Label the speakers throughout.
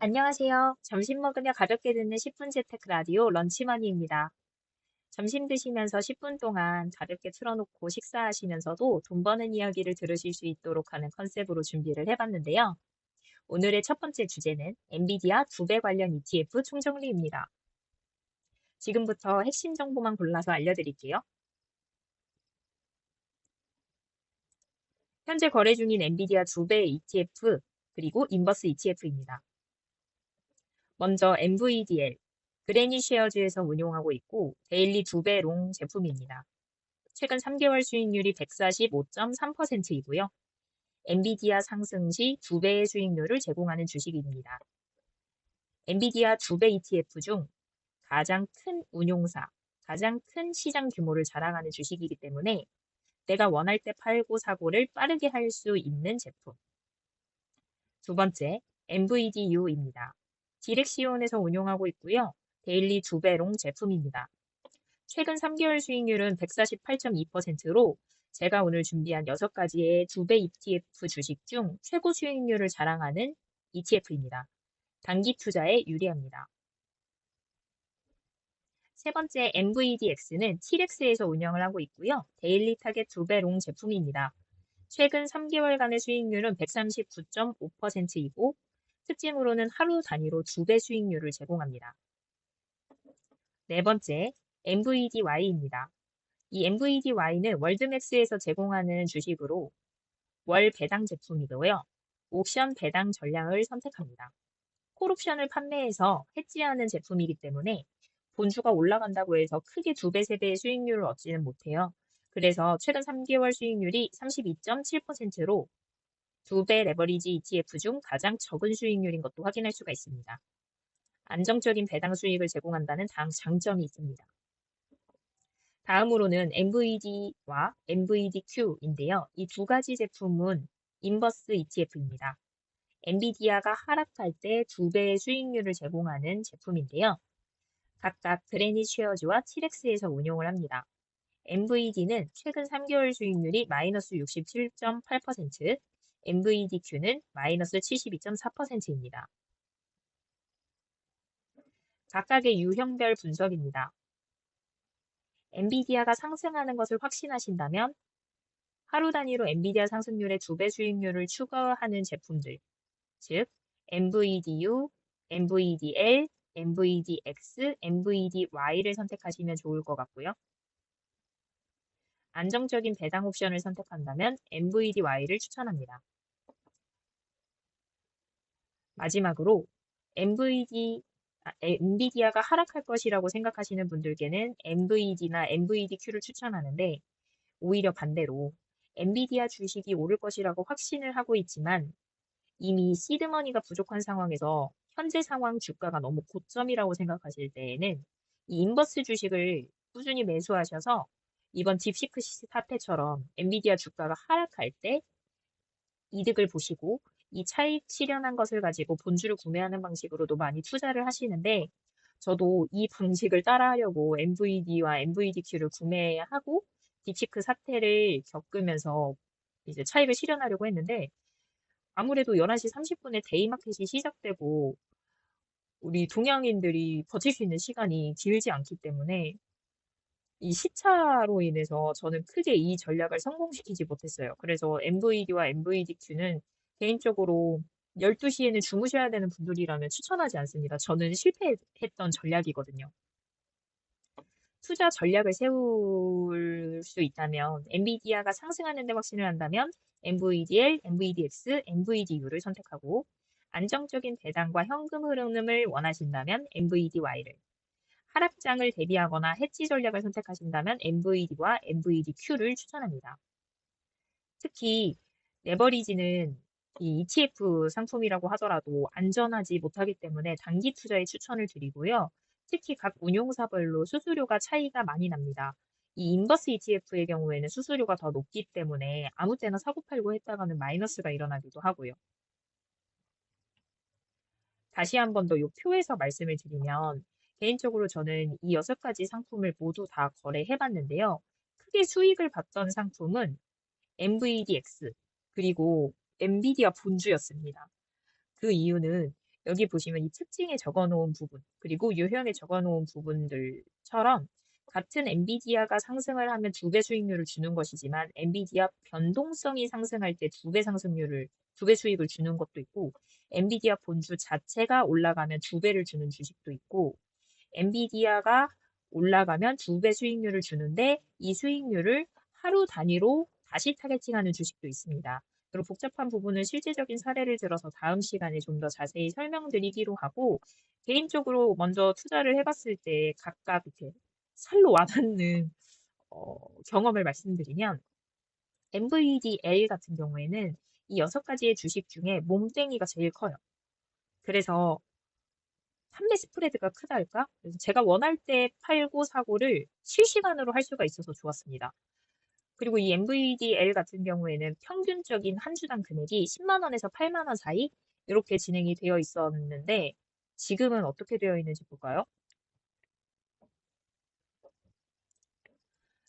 Speaker 1: 안녕하세요. 점심 먹으며 가볍게 듣는 10분 재테크 라디오 런치머니입니다. 점심 드시면서 10분 동안 가볍게 틀어놓고 식사하시면서도 돈 버는 이야기를 들으실 수 있도록 하는 컨셉으로 준비를 해봤는데요. 오늘의 첫 번째 주제는 엔비디아 2배 관련 ETF 총정리입니다. 지금부터 핵심 정보만 골라서 알려드릴게요. 현재 거래 중인 엔비디아 2배 ETF 그리고 인버스 ETF입니다. 먼저 NVDL, 그레니 쉐어즈에서 운용하고 있고 데일리 2배 롱 제품입니다. 최근 3개월 수익률이 145.3%이고요. 엔비디아 상승 시 2배의 수익률을 제공하는 주식입니다. 엔비디아 2배 ETF 중 가장 큰 운용사, 가장 큰 시장 규모를 자랑하는 주식이기 때문에 내가 원할 때 팔고 사고를 빠르게 할 수 있는 제품. 두 번째, NVDU입니다. 디렉시온에서 운용하고 있고요. 데일리 2배 롱 제품입니다. 최근 3개월 수익률은 148.2%로 제가 오늘 준비한 6가지의 2배 ETF 주식 중 최고 수익률을 자랑하는 ETF입니다. 단기 투자에 유리합니다. 세 번째 NVDX는 T렉스에서 운영을 하고 있고요. 데일리 타겟 2배 롱 제품입니다. 최근 3개월간의 수익률은 139.5%이고 특징으로는 하루 단위로 2배 수익률을 제공합니다. 네 번째, NVDY입니다. 이 NVDY는 월드맥스에서 제공하는 주식으로 월 배당 제품이고요. 옵션 배당 전략을 선택합니다. 콜옵션을 판매해서 해지하는 제품이기 때문에 본주가 올라간다고 해서 크게 2배, 3배의 수익률을 얻지는 못해요. 그래서 최근 3개월 수익률이 32.7%로 2배 레버리지 ETF 중 가장 적은 수익률인 것도 확인할 수가 있습니다. 안정적인 배당 수익을 제공한다는 다음 장점이 있습니다. 다음으로는 NVD와 NVDQ인데요. 이 두 가지 제품은 인버스 ETF입니다. 엔비디아가 하락할 때 2배의 수익률을 제공하는 제품인데요. 각각 그레니 쉐어즈와 티렉스에서 운용을 합니다. NVD는 최근 3개월 수익률이 마이너스 67.8%, NVDQ는 마이너스 72.4%입니다. 각각의 유형별 분석입니다. 엔비디아가 상승하는 것을 확신하신다면 하루 단위로 엔비디아 상승률의 2배 수익률을 추가하는 제품들, 즉 NVDU, NVDL, NVDX, NVDY를 선택하시면 좋을 것 같고요. 안정적인 배당 옵션을 선택한다면 NVDY를 추천합니다. 마지막으로 엔비디아가 하락할 것이라고 생각하시는 분들께는 NVD나 NVDQ를 추천하는데 오히려 반대로 엔비디아 주식이 오를 것이라고 확신을 하고 있지만 이미 시드머니가 부족한 상황에서 현재 상황 주가가 너무 고점이라고 생각하실 때에는 이 인버스 주식을 꾸준히 매수하셔서 이번 딥시크 사태처럼 엔비디아 주가가 하락할 때 이득을 보시고 이 차익 실현한 것을 가지고 본주를 구매하는 방식으로도 많이 투자를 하시는데 저도 이 방식을 따라하려고 NVD와 NVDQ를 구매하고 딥시크 사태를 겪으면서 이제 차익을 실현하려고 했는데 아무래도 11시 30분에 데이마켓이 시작되고 우리 동양인들이 버틸 수 있는 시간이 길지 않기 때문에 이 시차로 인해서 저는 크게 이 전략을 성공시키지 못했어요. 그래서 NVD와 NVDQ는 개인적으로 12시에는 주무셔야 되는 분들이라면 추천하지 않습니다. 저는 실패했던 전략이거든요. 투자 전략을 세울 수 있다면 엔비디아가 상승하는 데 확신을 한다면 NVDL, NVDX, NVDU를 선택하고 안정적인 배당과 현금 흐름을 원하신다면 NVDY를 하락장을 대비하거나 해지 전략을 선택하신다면 NVD와 NVDQ를 추천합니다. 특히 레버리지는 이 ETF 상품이라고 하더라도 안전하지 못하기 때문에 단기 투자에 추천을 드리고요. 특히 각 운용사별로 수수료가 차이가 많이 납니다. 이 인버스 ETF의 경우에는 수수료가 더 높기 때문에 아무 때나 사고팔고 했다가는 마이너스가 일어나기도 하고요. 다시 한 번 더 이 표에서 말씀을 드리면 개인적으로 저는 이 6가지 상품을 모두 다 거래해봤는데요. 크게 수익을 봤던 상품은 NVDX 그리고 엔비디아 본주였습니다. 그 이유는 여기 보시면 이 특징에 적어놓은 부분, 그리고 유형에 적어놓은 부분들처럼 같은 엔비디아가 상승을 하면 2배 수익률을 주는 것이지만 엔비디아 변동성이 상승할 때 2배 상승률을 2배 수익을 주는 것도 있고 엔비디아 본주 자체가 올라가면 2배를 주는 주식도 있고 엔비디아가 올라가면 2배 수익률을 주는데 이 수익률을 하루 단위로 다시 타겟팅하는 주식도 있습니다. 그리고 복잡한 부분은 실제적인 사례를 들어서 다음 시간에 좀 더 자세히 설명드리기로 하고 개인적으로 먼저 투자를 해봤을 때 각각 이렇게 살로 와닿는 경험을 말씀드리면 MVDL 같은 경우에는 이 6가지의 주식 중에 몸땡이가 제일 커요. 그래서 판매 스프레드가 크다 할까? 그래서 제가 원할 때 팔고 사고를 실시간으로 할 수가 있어서 좋았습니다. 그리고 이 MVDL 같은 경우에는 평균적인 한 주당 금액이 10만 원에서 8만 원 사이 이렇게 진행이 되어 있었는데 지금은 어떻게 되어 있는지 볼까요?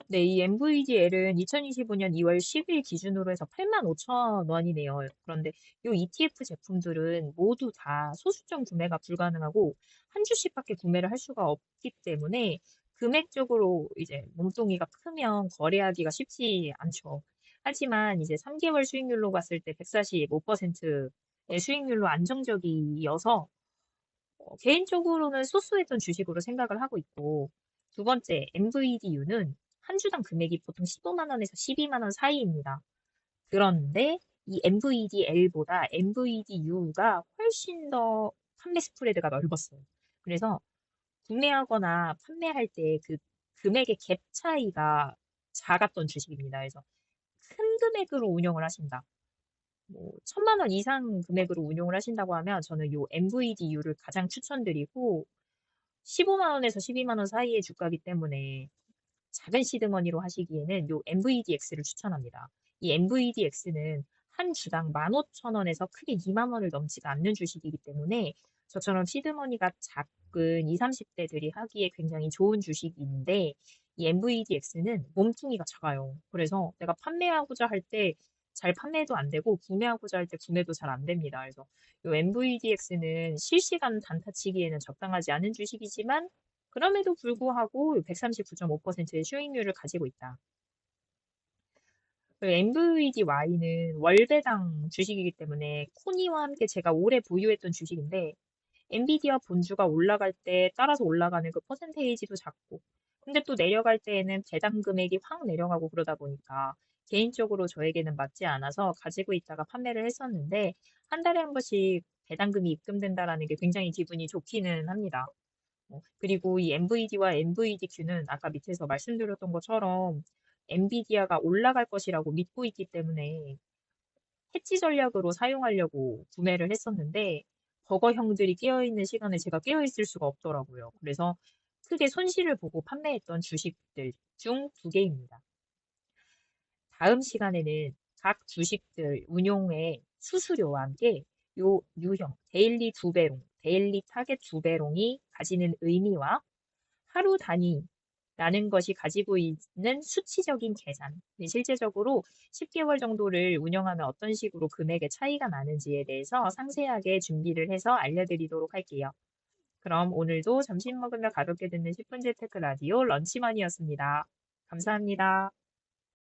Speaker 1: 네, 이 MVDL은 2025년 2월 10일 기준으로 해서 8만 5천 원이네요. 그런데 이 ETF 제품들은 모두 다 소수점 구매가 불가능하고 한 주씩밖에 구매를 할 수가 없기 때문에 금액적으로 이제 몸통이가 크면 거래하기가 쉽지 않죠. 하지만 이제 3개월 수익률로 봤을 때 145%의 수익률로 안정적이어서 개인적으로는 소수했던 주식으로 생각을 하고 있고 두 번째 MVDU는 한 주당 금액이 보통 15만 원에서 12만 원 사이입니다. 그런데 이 MVDL보다 MVDU가 훨씬 더 판매 스프레드가 넓었어요. 그래서 구매하거나 판매할 때 그 금액의 갭 차이가 작았던 주식입니다. 그래서 큰 금액으로 운영을 하신다. 뭐 1,000만 원 이상 금액으로 운용을 하신다고 하면 저는 요 MVDU를 가장 추천드리고 15만 원에서 12만 원 사이의 주가이기 때문에 작은 시드머니로 하시기에는 요 MVDX를 추천합니다. 이 MVDX는 한 주당 15,000원에서 크게 2만 원을 넘지가 않는 주식이기 때문에 저처럼 시드머니가 작은 20, 30대들이 하기에 굉장히 좋은 주식인데 이 MVDX는 몸뚱이가 작아요. 그래서 내가 판매하고자 할 때 잘 판매도 안 되고 구매하고자 할 때 구매도 잘 안 됩니다. 그래서 이 MVDX는 실시간 단타치기에는 적당하지 않은 주식이지만 그럼에도 불구하고 139.5%의 수익률을 가지고 있다. MVDY는 월배당 주식이기 때문에 코니와 함께 제가 오래 보유했던 주식인데 엔비디아 본주가 올라갈 때 따라서 올라가는 그 퍼센테이지도 작고 근데 또 내려갈 때에는 배당 금액이 확 내려가고 그러다 보니까 개인적으로 저에게는 맞지 않아서 가지고 있다가 판매를 했었는데 한 달에 한 번씩 배당금이 입금된다라는 게 굉장히 기분이 좋기는 합니다. 그리고 이 NVD와 NVDQ는 아까 밑에서 말씀드렸던 것처럼 엔비디아가 올라갈 것이라고 믿고 있기 때문에 해지 전략으로 사용하려고 구매를 했었는데 버거형들이 깨어있는 시간에 제가 깨어있을 수가 없더라고요. 그래서 크게 손실을 보고 판매했던 주식들 중 2개입니다. 다음 시간에는 각 주식들 운용의 수수료와 함께 요 유형, 데일리 2배롱, 데일리 타겟 2배롱이 가지는 의미와 하루 단위라는 것이 가지고 있는 수치적인 계산, 실제적으로 10개월 정도를 운영하면 어떤 식으로 금액의 차이가 나는지에 대해서 상세하게 준비를 해서 알려드리도록 할게요. 그럼 오늘도 점심 먹으며 가볍게 듣는 10분 재테크 라디오 런치머니였습니다. 감사합니다.